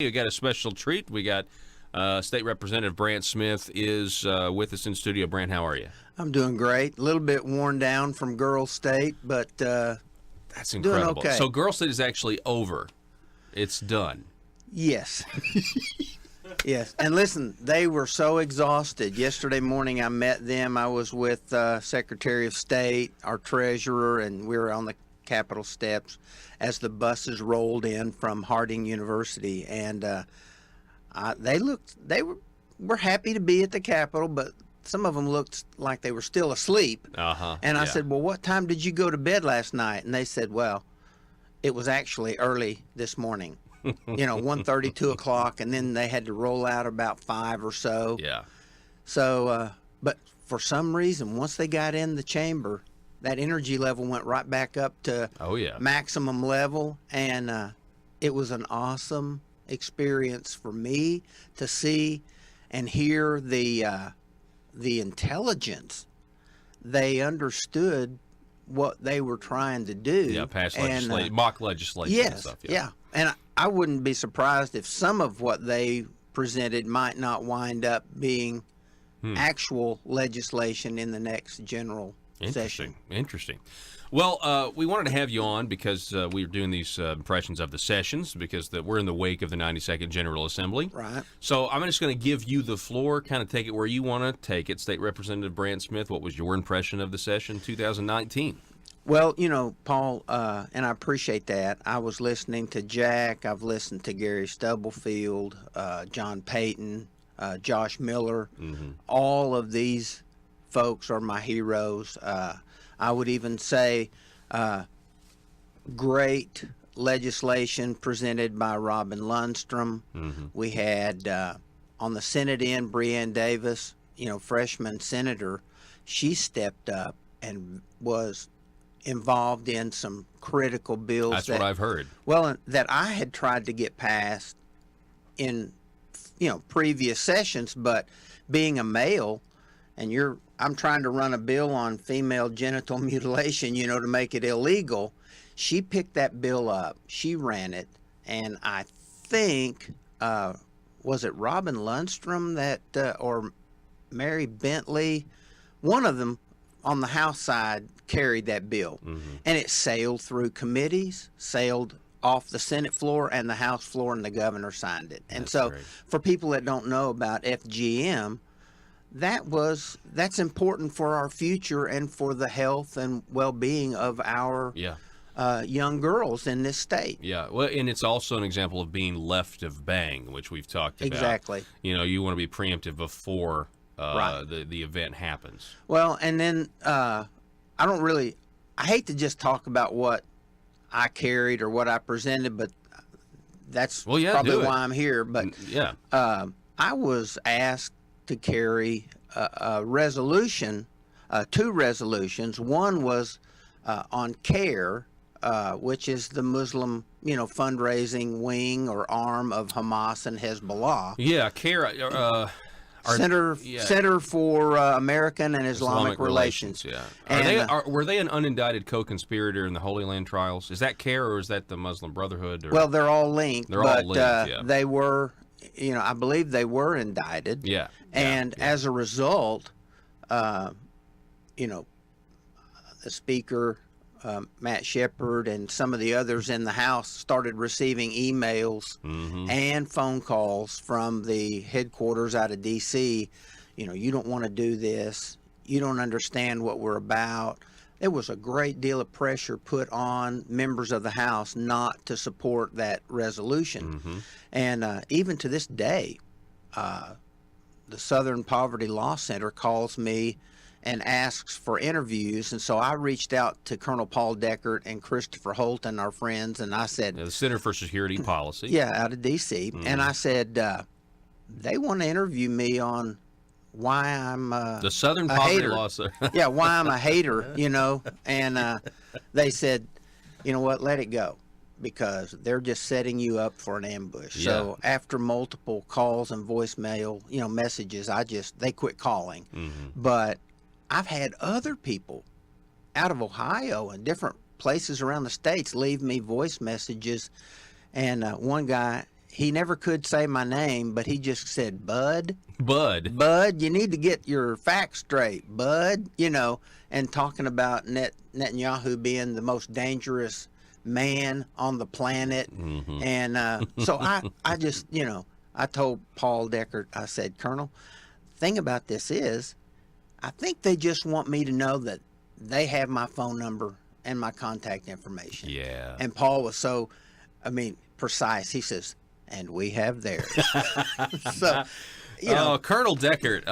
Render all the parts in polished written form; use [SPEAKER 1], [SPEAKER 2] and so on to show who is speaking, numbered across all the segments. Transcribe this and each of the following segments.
[SPEAKER 1] We got a special treat. We got State Representative Brandt Smith is with us in studio. Brandt, how are you?
[SPEAKER 2] I'm doing great. A little bit worn down from Girl State, but
[SPEAKER 1] that's incredible.
[SPEAKER 2] Doing okay.
[SPEAKER 1] So Girl State is actually over. It's done.
[SPEAKER 2] Yes. Yes. And listen, they were so exhausted. Yesterday morning I met them. I was with Secretary of State, our treasurer, and we were on the Capitol steps as the buses rolled in from Harding University. And they were happy to be at the Capitol, but some of them looked like they were still asleep. And I said, well, what time did you go to bed last night? And they said, well, it was actually early this morning. 1:30, 2 o'clock, and then they had to roll out about 5 or so.
[SPEAKER 1] Yeah.
[SPEAKER 2] So, but for some reason, once they got in the chamber, that energy level went right back up to maximum level, and it was an awesome experience for me to see and hear the intelligence. They understood what they were trying to do.
[SPEAKER 1] Yeah, pass legislation, mock legislation and stuff.
[SPEAKER 2] Yeah. And I wouldn't be surprised if some of what they presented might not wind up being actual legislation in the next general session.
[SPEAKER 1] Interesting. Well, we wanted to have you on because we were doing these impressions of the sessions because we're in the wake of the 92nd General Assembly.
[SPEAKER 2] Right.
[SPEAKER 1] So I'm just going to give you the floor, kind of take it where you want to take it. State Representative Brandt Smith, what was your impression of the session 2019?
[SPEAKER 2] Well, Paul, and I appreciate that. I was listening to Jack. I've listened to Gary Stubblefield, John Payton, Josh Miller. Mm-hmm. All of these folks are my heroes. I would even say great legislation presented by Robin Lundstrom. Mm-hmm. We had on the Senate end, Breanne Davis, freshman senator. She stepped up and was involved in some critical bills.
[SPEAKER 1] That's what I've heard.
[SPEAKER 2] Well, that I had tried to get passed in, previous sessions, but being a male, and I'm trying to run a bill on female genital mutilation, to make it illegal. She picked that bill up. She ran it, and I think was it Robin Lundstrom that or Mary Bentley, one of them on the House side carried that bill. Mm-hmm. And it sailed through committees, sailed off the Senate floor and the House floor, and the governor signed it. And so great. For people that don't know about FGM, that's important for our future and for the health and well-being of our young girls in this state.
[SPEAKER 1] Yeah, well, and it's also an example of being left of bang, which we've talked about.
[SPEAKER 2] Exactly.
[SPEAKER 1] You want to be preemptive before
[SPEAKER 2] right.
[SPEAKER 1] the event happens.
[SPEAKER 2] Well, and then I hate to just talk about what I carried or what I presented, but that's probably why I'm here. But I was asked to carry a resolution, 2 resolutions. One was on CARE, which is the Muslim, fundraising wing or arm of Hamas and Hezbollah.
[SPEAKER 1] Yeah, CARE.
[SPEAKER 2] Center for American and Islamic Relations.
[SPEAKER 1] Yeah. And were they an unindicted co-conspirator in the Holy Land trials? Is that CARE or is that the Muslim Brotherhood?
[SPEAKER 2] Well, they're all linked.
[SPEAKER 1] All linked.
[SPEAKER 2] They were, I believe they were indicted.
[SPEAKER 1] Yeah.
[SPEAKER 2] And as a result, the Speaker, Matt Shepard, and some of the others in the House started receiving emails and phone calls from the headquarters out of D.C. You don't want to do this. You don't understand what we're about. There was a great deal of pressure put on members of the House not to support that resolution. Mm-hmm. And even to this day, the Southern Poverty Law Center calls me and asks for interviews, and so I reached out to Colonel Paul Deckert and Christopher Holton, our friends, and I said,
[SPEAKER 1] the Center for Security Policy,
[SPEAKER 2] out of D.C., and I said, they want to interview me on why I'm
[SPEAKER 1] the Southern Poverty Law Center.
[SPEAKER 2] Why I'm a hater, and they said, you know what, let it go, because they're just setting you up for an ambush. Yeah. So after multiple calls and voicemail, messages, they quit calling. Mm-hmm. But I've had other people out of Ohio and different places around the states leave me voice messages. And one guy, he never could say my name, but he just said, Bud.
[SPEAKER 1] Bud.
[SPEAKER 2] Bud, you need to get your facts straight, Bud. And talking about Netanyahu being the most dangerous man on the planet. And so I just, I told Paul Deckert, I said, Colonel, thing about this is, I think they just want me to know that they have my phone number and my contact information.
[SPEAKER 1] Yeah.
[SPEAKER 2] And Paul was so, precise. He says, and we have theirs. So,
[SPEAKER 1] Colonel Deckert.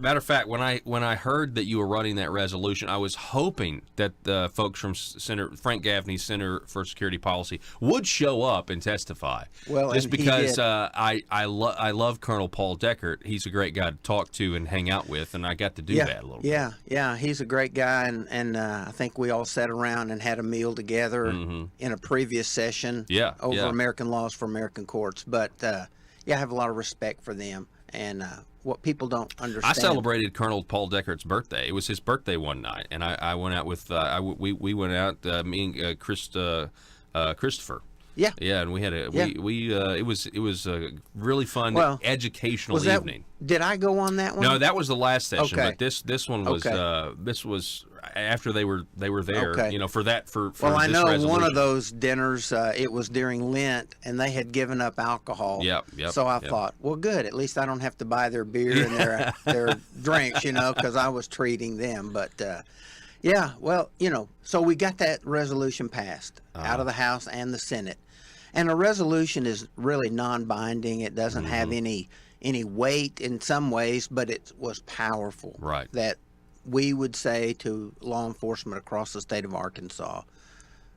[SPEAKER 1] Matter of fact, when I heard that you were running that resolution, I was hoping that the folks from Frank Gaffney's Center for Security Policy would show up and testify.
[SPEAKER 2] Well,
[SPEAKER 1] just
[SPEAKER 2] and he
[SPEAKER 1] because
[SPEAKER 2] did.
[SPEAKER 1] I love Colonel Paul Deckert. He's a great guy to talk to and hang out with, and I got to do that a little bit.
[SPEAKER 2] Yeah, he's a great guy, and I think we all sat around and had a meal together in a previous session over American Laws for American Courts. But I have a lot of respect for them. And what people don't understand.
[SPEAKER 1] I celebrated Colonel Paul Deckert's birthday. It was his birthday one night, and I went out with we went out me and Christopher.
[SPEAKER 2] Yeah,
[SPEAKER 1] and we had it was a really fun educational evening.
[SPEAKER 2] Did I go on that one?
[SPEAKER 1] No, that was the last session.
[SPEAKER 2] Okay.
[SPEAKER 1] But this one was this was after they were there.
[SPEAKER 2] Okay.
[SPEAKER 1] For
[SPEAKER 2] well, I
[SPEAKER 1] this
[SPEAKER 2] know
[SPEAKER 1] resolution.
[SPEAKER 2] one of those dinners. It was during Lent, and they had given up alcohol.
[SPEAKER 1] Yep.
[SPEAKER 2] So I thought, well, good. At least I don't have to buy their beer and their drinks, because I was treating them. But so we got that resolution passed out of the House and the Senate. And a resolution is really non-binding. It doesn't have any weight in some ways, but it was powerful.
[SPEAKER 1] Right.
[SPEAKER 2] That we would say to law enforcement across the state of Arkansas,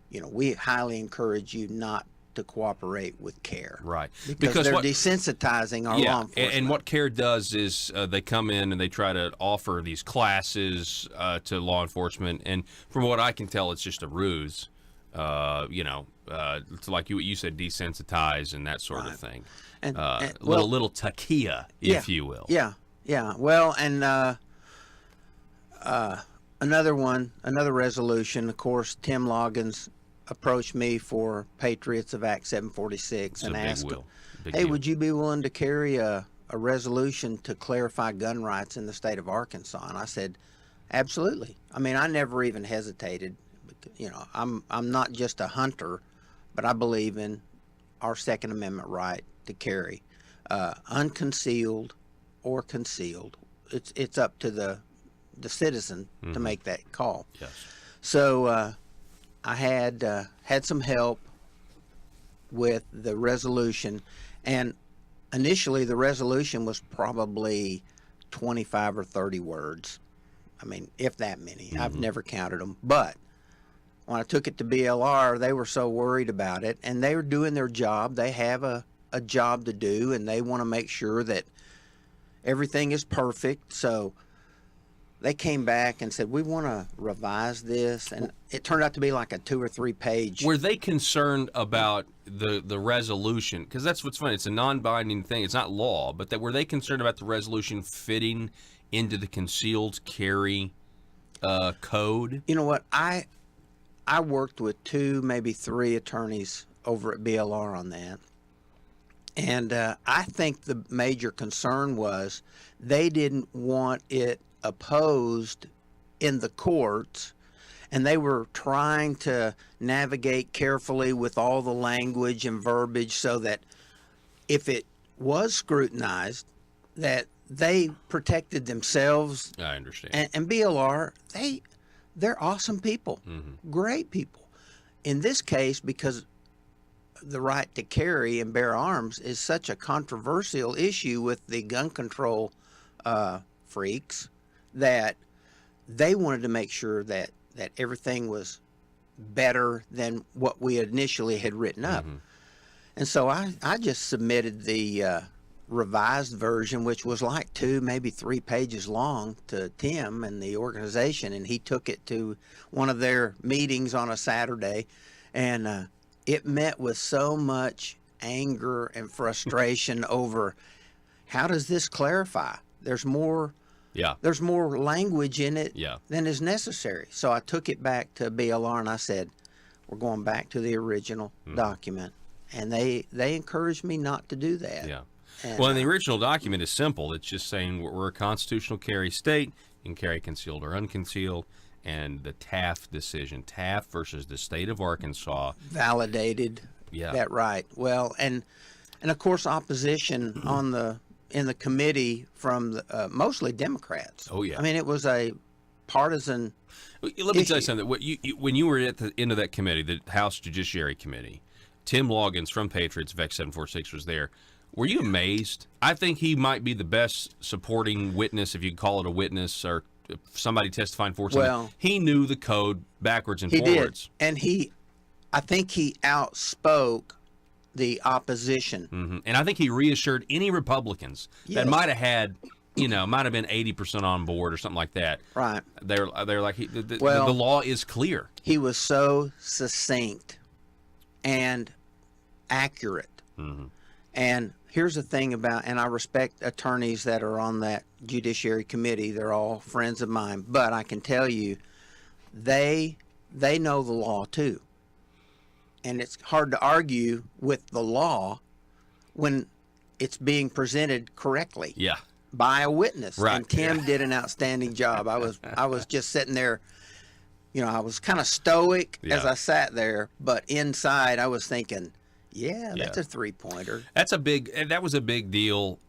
[SPEAKER 2] we highly encourage you not to cooperate with CARE.
[SPEAKER 1] Right.
[SPEAKER 2] Because they're desensitizing our law enforcement.
[SPEAKER 1] And what CARE does is they come in and they try to offer these classes to law enforcement. And from what I can tell, it's just a ruse. It's like you said, desensitize and that sort of thing. And little takia, if you will.
[SPEAKER 2] Yeah. Well, and another resolution. Of course, Tim Loggins approached me for Patriots of Act 746 and asked, "Hey, would you be willing to carry a resolution to clarify gun rights in the state of Arkansas?" And I said, "Absolutely." I never even hesitated. I'm not just a hunter, but I believe in our Second Amendment right to carry, unconcealed or concealed. It's up to the citizen to make that call.
[SPEAKER 1] Yes.
[SPEAKER 2] So I had some help with the resolution, and initially the resolution was probably 25 or 30 words. If that many. I've never counted them, but when I took it to BLR, they were so worried about it, and they were doing their job. They have a job to do, and they want to make sure that everything is perfect. So they came back and said, we want to revise this, and it turned out to be like a 2 or 3 page.
[SPEAKER 1] Were they concerned about the resolution? Because that's what's funny. It's a non-binding thing. It's not law, but were they concerned about the resolution fitting into the concealed carry code?
[SPEAKER 2] You know what? I worked with 2, maybe 3 attorneys over at BLR on that. And I think the major concern was they didn't want it opposed in the courts, and they were trying to navigate carefully with all the language and verbiage so that if it was scrutinized, that they protected themselves.
[SPEAKER 1] I understand.
[SPEAKER 2] And BLR, they're awesome people, great people. In this case, because the right to carry and bear arms is such a controversial issue with the gun control freaks, that they wanted to make sure that everything was better than what we initially had written up. And so I just submitted the revised version, which was like 2, maybe 3 pages long, to Tim and the organization, and he took it to one of their meetings on a Saturday, and it met with so much anger and frustration over how does this clarify? There's more language in it than is necessary. So I took it back to BLR and I said, we're going back to the original document, and they encouraged me not to do that.
[SPEAKER 1] Yeah.
[SPEAKER 2] And,
[SPEAKER 1] Well, and the original document is simple. It's just saying we're a constitutional carry state. You can carry concealed or unconcealed. And the Taft decision, Taft versus the state of Arkansas.
[SPEAKER 2] validated that right. Well, and of course opposition in the committee from mostly Democrats.
[SPEAKER 1] Oh, yeah.
[SPEAKER 2] I mean, it was a partisan
[SPEAKER 1] Let me tell you
[SPEAKER 2] issue.
[SPEAKER 1] something. When you were at the end of that committee, the House Judiciary Committee, Tim Loggins from Patriots, VEX 746, was there. Were you amazed? I think he might be the best supporting witness, if you could call it a witness, or somebody testifying for something.
[SPEAKER 2] Well,
[SPEAKER 1] he knew the code backwards and
[SPEAKER 2] he
[SPEAKER 1] forwards.
[SPEAKER 2] did, and I think he outspoke the opposition.
[SPEAKER 1] Mm-hmm. And I think he reassured any Republicans that
[SPEAKER 2] Yes.
[SPEAKER 1] might have had, might have been 80% on board or something like that.
[SPEAKER 2] Right.
[SPEAKER 1] They're like, the law is clear.
[SPEAKER 2] He was so succinct and accurate.
[SPEAKER 1] Mm-hmm.
[SPEAKER 2] And here's the thing about, and I respect attorneys that are on that Judiciary Committee. They're all friends of mine. But I can tell you, they know the law too. And it's hard to argue with the law when it's being presented correctly
[SPEAKER 1] Yeah.
[SPEAKER 2] by a witness.
[SPEAKER 1] Right.
[SPEAKER 2] And Tim did an outstanding job. I was just sitting there, I was kind of stoic as I sat there, but inside I was thinking, that's a 3-pointer.
[SPEAKER 1] That was a big deal.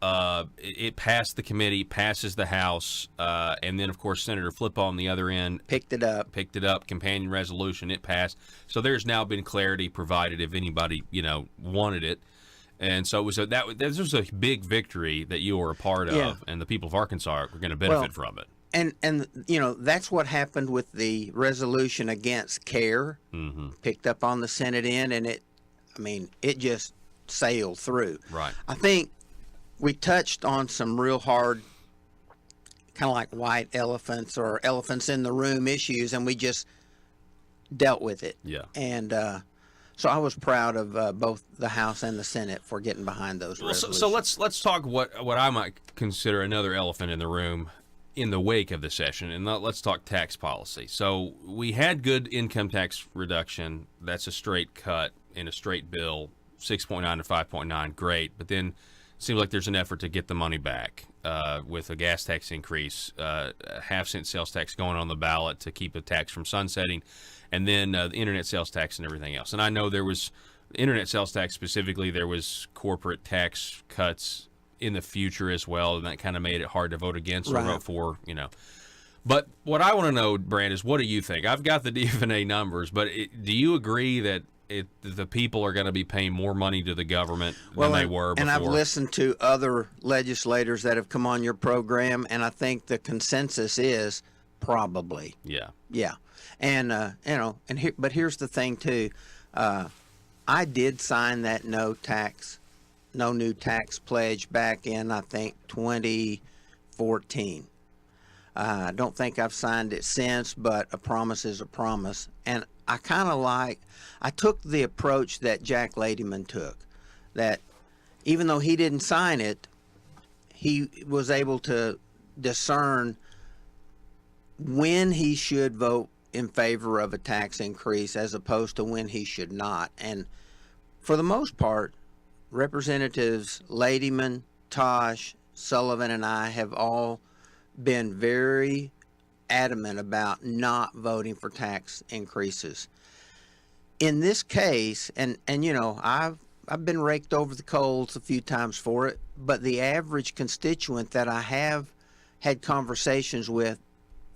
[SPEAKER 1] It passed the committee, passes the House, and then of course Senator Flip on the other end
[SPEAKER 2] Picked it up.
[SPEAKER 1] companion resolution. It passed. So there's now been clarity provided if anybody wanted it, and so this was a big victory that you were a part of, and the people of Arkansas are going to benefit from it.
[SPEAKER 2] And that's what happened with the resolution against CARE.
[SPEAKER 1] Mm-hmm.
[SPEAKER 2] Picked up on the Senate end, and it just sailed through.
[SPEAKER 1] Right.
[SPEAKER 2] I think we touched on some real hard, kind of like white elephants or elephants in the room issues, and we just dealt with it.
[SPEAKER 1] Yeah.
[SPEAKER 2] And so I was proud of both the House and the Senate for getting behind those resolutions.
[SPEAKER 1] So let's talk what I might consider another elephant in the room in the wake of the session, and let's talk tax policy. So we had good income tax reduction. That's a straight cut in a straight bill, 6.9 to 5.9, great. But then it seems like there's an effort to get the money back with a gas tax increase, a half-cent sales tax going on the ballot to keep the tax from sunsetting, and then the internet sales tax and everything else. And I know there was the internet sales tax specifically, there was corporate tax cuts in the future as well, and that kind of made it hard to vote against or vote for, But what I want to know, Brandt, is what do you think? I've got the DFNA numbers, but do you agree that the people are going to be paying more money to the government than they were before?
[SPEAKER 2] And I've listened to other legislators that have come on your program, and I think the consensus is probably.
[SPEAKER 1] Yeah.
[SPEAKER 2] Yeah. And, but here's the thing too. I did sign that no new tax pledge back in, I think, 2014. I don't think I've signed it since, but a promise is a promise. And I took the approach that Jack Ladyman took, that even though he didn't sign it, he was able to discern when he should vote in favor of a tax increase as opposed to when he should not. And for the most part, Representatives Ladyman, Tosh, Sullivan, and I have all been very adamant about not voting for tax increases. In this case, and I've been raked over the coals a few times for it, but the average constituent that I have had conversations with,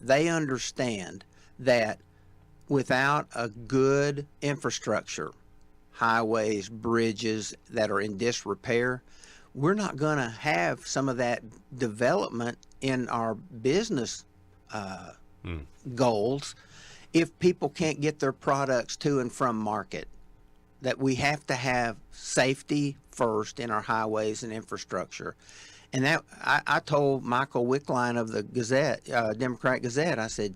[SPEAKER 2] they understand that without a good infrastructure, highways, bridges that are in disrepair, we're not going to have some of that development in our business goals if people can't get their products to and from market. That we have to have safety first in our highways and infrastructure. And that I told Michael Wickline of the Gazette, Democrat Gazette, I said,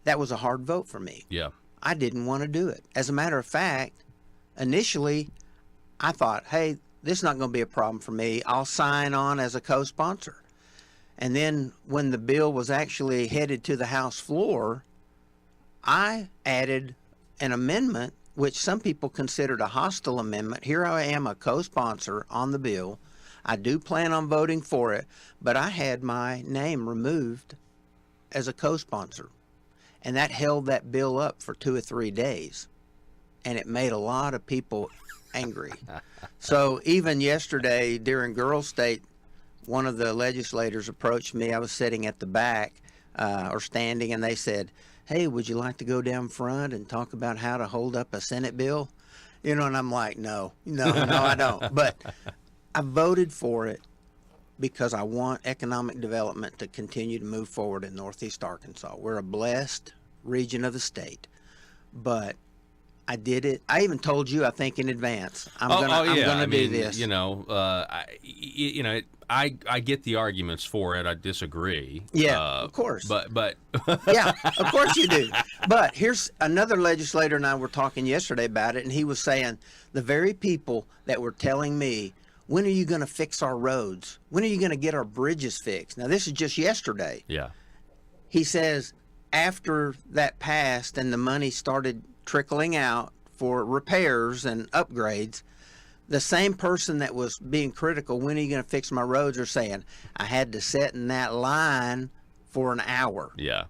[SPEAKER 2] that was a hard vote for me.
[SPEAKER 1] Yeah.
[SPEAKER 2] I didn't want to do it. As a matter of fact, initially, I thought, hey, this is not going to be a problem for me. I'll sign on as a co-sponsor. And then when the bill was actually headed to the House floor, I added an amendment which some people considered a hostile amendment. Here I am, a co-sponsor on the bill. I do plan on voting for it, but I had my name removed as a co-sponsor. And that held that bill up for 2 or 3 days. And it made a lot of people angry. So even yesterday during Girls State, one of the legislators approached me. I was sitting at the back or standing, and they said, "Hey, would you like to go down front and talk about how to hold up a Senate bill?" And I'm like, no, I don't. But I voted for it because I want economic development to continue to move forward in Northeast Arkansas. We're a blessed region of the state. But I did it. I even told you, I think, in advance. I'm gonna do this.
[SPEAKER 1] I get the arguments for it. I disagree.
[SPEAKER 2] Yeah, of course.
[SPEAKER 1] But
[SPEAKER 2] yeah, of course you do. But here's another legislator, and I were talking yesterday about it, and he was saying the very people that were telling me, when are you going to fix our roads? When are you going to get our bridges fixed? Now, this is just yesterday.
[SPEAKER 1] Yeah.
[SPEAKER 2] He says after that passed and the money started trickling out for repairs and upgrades, the same person that was being critical, when are you going to fix my roads, are saying, I had to sit in that line for an hour.
[SPEAKER 1] Yeah.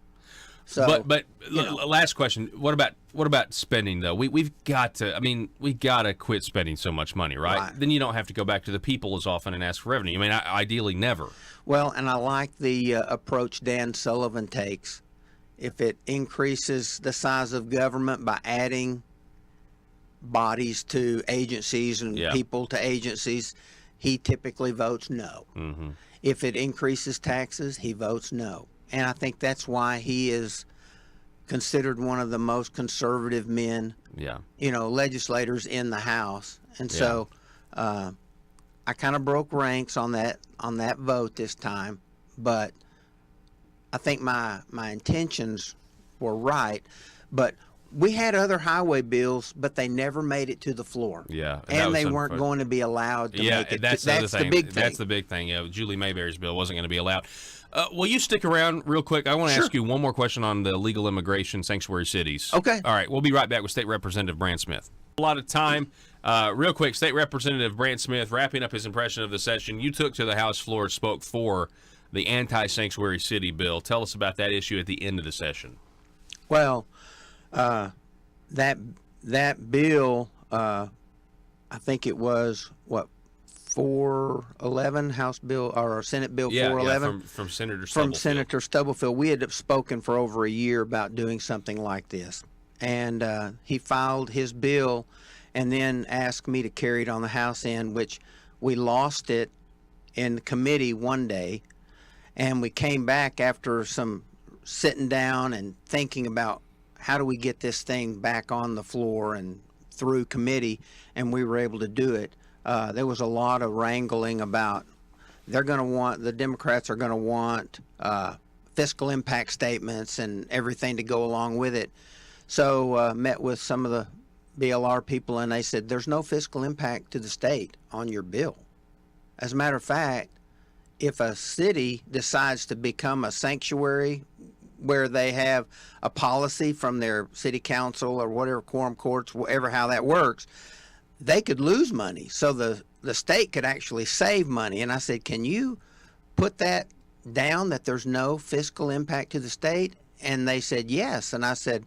[SPEAKER 2] So,
[SPEAKER 1] but last question. What about spending though? We've got to quit spending so much money, right? Then you don't have to go back to the people as often and ask for revenue. I mean, ideally never.
[SPEAKER 2] Well, and I like the approach Dan Sullivan takes. If it increases the size of government by adding bodies to agencies and people to agencies, he typically votes no.
[SPEAKER 1] Mm-hmm.
[SPEAKER 2] If it increases taxes, he votes no. And I think that's why he is considered one of the most conservative men, legislators in the House. And so I kind of broke ranks on that vote this time, but I think my intentions were right. But we had other highway bills, but they never made it to the floor.
[SPEAKER 1] Yeah,
[SPEAKER 2] and they weren't going to be allowed to make it.
[SPEAKER 1] That's
[SPEAKER 2] the big thing.
[SPEAKER 1] That's the big thing. Julie Mayberry's bill wasn't going to be allowed. Will you stick around real quick? I want to ask you one more question on the legal immigration sanctuary cities.
[SPEAKER 2] Okay.
[SPEAKER 1] All right. We'll be right back with State Representative Brandt Smith. A lot of time. Real quick, State Representative Brandt Smith, wrapping up his impression of the session. You took to the House floor, spoke for the anti-sanctuary city bill. Tell us about that issue at the end of the session.
[SPEAKER 2] Well, that bill, I think it was, 411 House Bill or Senate Bill 411
[SPEAKER 1] from Senator Stubblefield.
[SPEAKER 2] From Senator Stubblefield. We had spoken for over a year about doing something like this, and he filed his bill and then asked me to carry it on the House end, which we lost it in committee one day, and we came back after some sitting down and thinking about how do we get this thing back on the floor and through committee, and we were able to do it. There was a lot of wrangling about the Democrats are going to want fiscal impact statements and everything to go along with it. So met with some of the BLR people, and they said there's no fiscal impact to the state on your bill. As a matter of fact, if a city decides to become a sanctuary where they have a policy from their city council or whatever, quorum courts, whatever, how that works, they could lose money. So the state could actually save money. And I said, can you put that down, that there's no fiscal impact to the state? And they said, yes. And I said,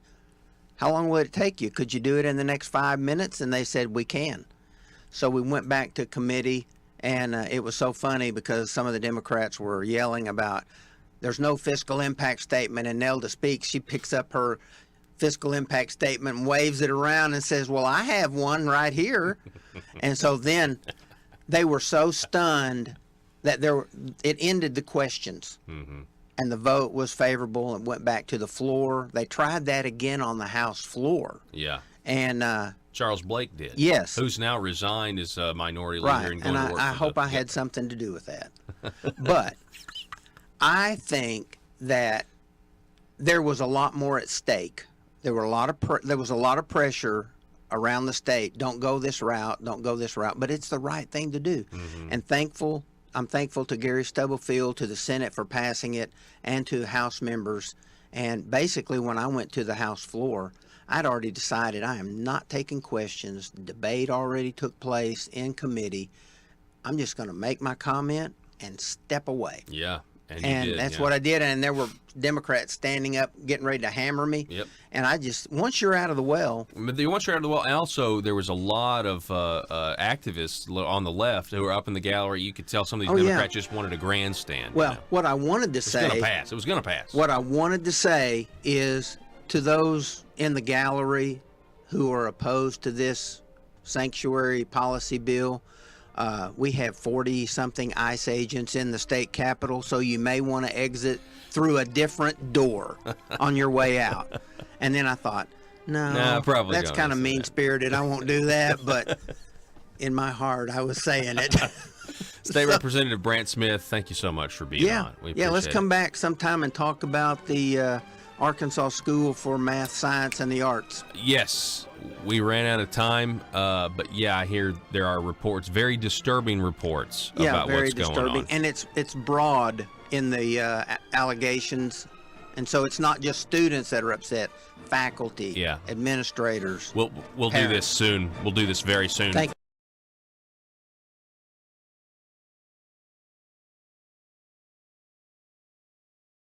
[SPEAKER 2] how long will it take you? Could you do it in the next 5 minutes? And they said, we can. So we went back to committee, and it was so funny because some of the Democrats were yelling about there's no fiscal impact statement, and Nelda speaks. She picks up her fiscal impact statement and waves it around and says, well, I have one right here. And so then they were so stunned that it ended the questions.
[SPEAKER 1] Mm-hmm.
[SPEAKER 2] And the vote was favorable and went back to the floor. They tried that again on the House floor.
[SPEAKER 1] Yeah.
[SPEAKER 2] And
[SPEAKER 1] Charles Blake did.
[SPEAKER 2] Yes.
[SPEAKER 1] Who's now resigned as a minority leader
[SPEAKER 2] right.
[SPEAKER 1] and going to work
[SPEAKER 2] I hope I had something to do with that. But I think that there was a lot more at stake. There was a lot of pressure around the state. Don't go this route. Don't go this route. But it's the right thing to do. Mm-hmm. And I'm thankful to Gary Stubblefield, to the Senate for passing it, and to House members. And basically, when I went to the House floor, I'd already decided I am not taking questions. Debate already took place in committee. I'm just going to make my comment and step away.
[SPEAKER 1] Yeah. And you did,
[SPEAKER 2] that's what I did. And there were Democrats standing up, getting ready to hammer me.
[SPEAKER 1] Yep.
[SPEAKER 2] And once you're out of the well.
[SPEAKER 1] But once you're out of the well, and also there was a lot of activists on the left who were up in the gallery. You could tell some of these Democrats just wanted a grandstand.
[SPEAKER 2] Well, what I wanted to say.
[SPEAKER 1] It was going to pass. It was going to pass.
[SPEAKER 2] What I wanted to say is to those in the gallery who are opposed to this sanctuary policy bill, we have 40-something ICE agents in the state capitol, so you may want to exit through a different door on your way out. And then I thought, no,
[SPEAKER 1] probably
[SPEAKER 2] that's kind of mean-spirited. I won't do that, but in my heart, I was saying it.
[SPEAKER 1] State Representative Brandt Smith, thank you so much for being on.
[SPEAKER 2] Let's come back sometime and talk about the Arkansas School for Math, Science, and the Arts.
[SPEAKER 1] Yes, we ran out of time, but I hear there are reports, very disturbing reports about what's going on.
[SPEAKER 2] And it's broad in the allegations, and so it's not just students that are upset. Faculty, administrators.
[SPEAKER 1] We'll do this soon. We'll do this very soon.
[SPEAKER 2] Thank